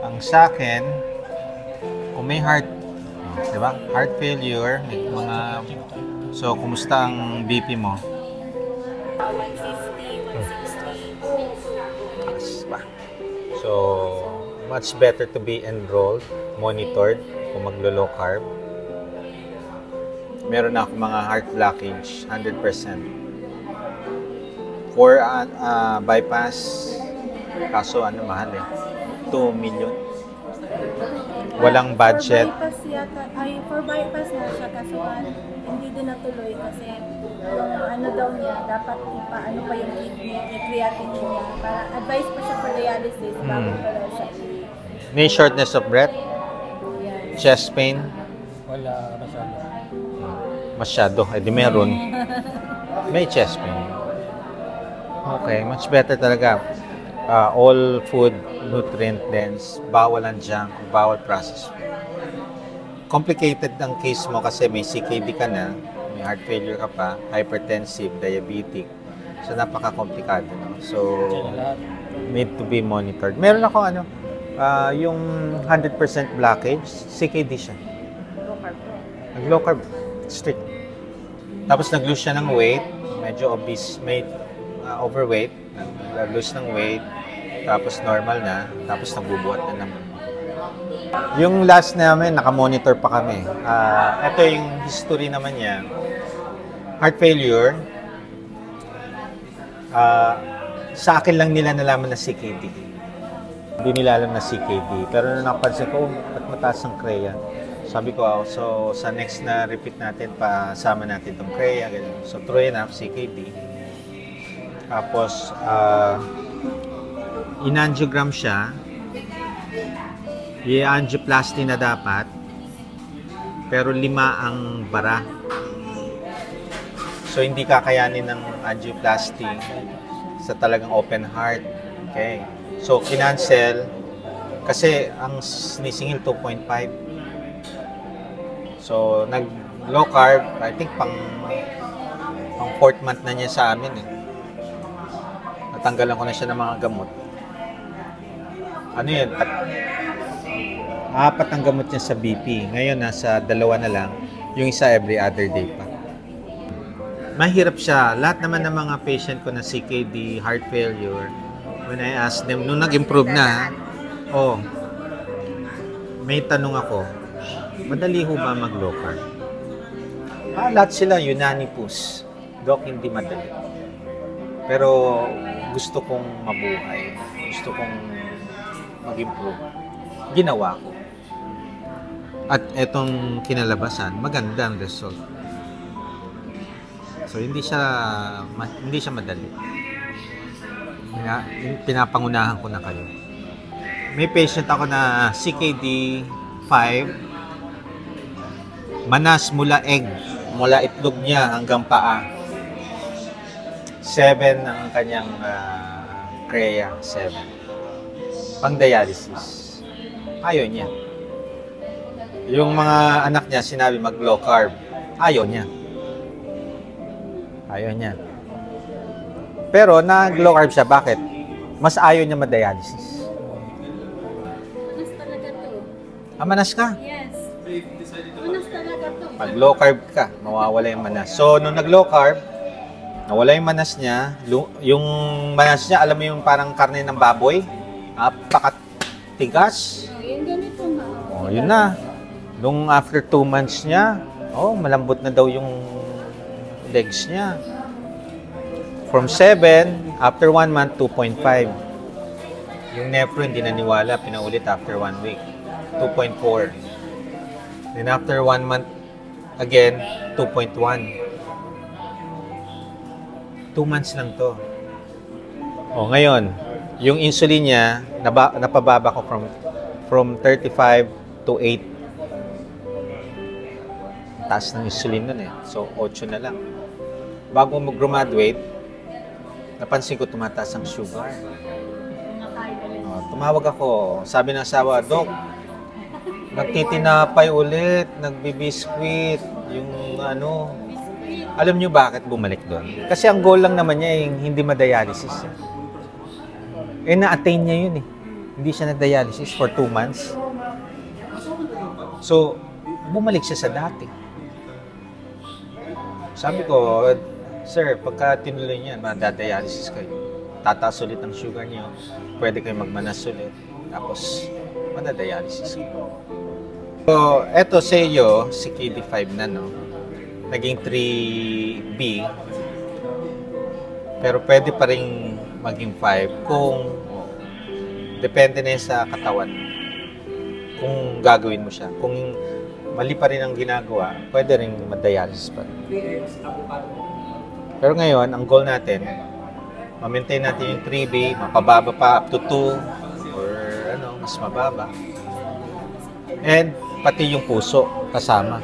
Ang sa akin, kung may heart, di ba? Heart failure, may mga... So, kumusta ang BP mo? 150, 160. Taas pa. So, much better to be enrolled, monitored, kung maglo-low carb. Meron na ako mga heart blockage, 100%. For bypass, kaso mahal eh. 2 million. Walang budget. For bypass na siya, kaso hindi din natuloy kasi yung daw niya, dapat ipaano pa yung kidney, i-creatinine niya. Para advice pa siya for dialysis, bago pa daw siya. May shortness of breath? Yes. Chest pain? Wala masyado. Masyado. Eh di meron. May chest pain. Okay, much better talaga. All food, nutrient dense, bawal ang junk, bawal processed food. Complicated ang case mo kasi may CKD ka na, may heart failure ka pa, hypertensive, diabetic. So, napaka-komplikado. No? So, need to be monitored. Meron ako yung 100% blockage, CKD siya. Low carb. Strict. Tapos nag-lose siya ng weight, medyo obese, overweight, nag-lose ng weight, tapos normal na, tapos nagbubuhat na naman. Yung last namin, naka-monitor pa kami. Ito yung history naman niya. Heart failure. Sa akin lang nila nalaman na CKD. Hindi nila alam na CKD. Pero nung napansin ko, ba't mataas ang CREA? Sabi ko, so sa next na repeat natin, pasama natin itong CREA. Ganun. So true enough, CKD. Tapos, in-angiogram siya. I-angioplasty na dapat. Pero 5 ang bara. So, hindi kakayanin ng angioplasty sa talagang open heart. Okay. So, kinancel. Kasi, ang sinisingil 2.5. So, nag-low carb. I think pang 4th month na niya sa amin eh. Natanggalan ko na siya ng mga gamot. Ano yun? 4 ang gamot niya sa BP. Ngayon, nasa 2 na lang. Yung isa every other day pa. Mahirap siya. Lahat naman ng mga patient ko na CKD, heart failure, when I ask them, nung nag-improve na, may tanong ako, madali ho ba mag-low carb? Lahat sila unanimous. Dok, hindi madali. Pero gusto kong mabuhay. Gusto kong mag-improve. Ginawa ko. At etong kinalabasan, maganda ang result. So, hindi siya madali. Pinapangunahan ko na kayo. May patient ako na CKD 5, manas mula egg, mula itlog niya hanggang paa. 7 ang kanyang CREA, 7. Pang dialysis. Ayaw niya. Yung mga anak niya sinabi mag-low carb. Ayaw niya. Ayaw niya. Pero nag-low carb siya. Bakit? Mas ayaw niya ma-dialysis. Manas talaga to. Manas ka? Yes. Manas talaga to. Pag low carb ka, mawawala yung manas. So, nung nag-low carb, nawala yung manas niya. Yung manas niya, alam mo yung parang karne ng baboy? Napakatigas. Yung ganito nga. Yun na. Nung after 2 months niya, malambot na daw yung legs niya. From 7, after 1 month, 2.5. Yung nephro, hindi naniwala. Pinaulit after 1 week. 2.4. Then after 1 month, again, 2.1. 2 months lang to. Ngayon, yung insulin niya, napababa ko from 35 to 8. Taas ng insulin nun eh. So, 8 na lang. Bago mag-graduate, napansin ko tumataas ang sugar. Tumawag ako. Sabi ng asawa, Dok, nagtitinapay ulit, nagbibiskwit, yung Alam nyo bakit bumalik doon? Kasi ang goal lang naman niya yung hindi ma-dialysis. Na-attain niya yun eh. Hindi siya nag-dialysis for 2 months. So, bumalik siya sa dati. Sabi ko, sir, pagka tinuloy niyan, madadialysis kayo. Tataas ulit ang sugar niyo. Pwede kayo magmanas ulit. Tapos, madadialysis kayo. So, eto sa iyo, si KD5 na, no? Naging 3B. Pero pwede pa rin maging 5 kung depende na yun sa katawan. Kung gagawin mo siya. Kung mali pa rin ang ginagawa, pwede rin madialysis pa rin. Pero ngayon, ang goal natin, ma-maintain natin yung 3B, mapababa pa up to 2 or mas mababa. And pati yung puso kasama.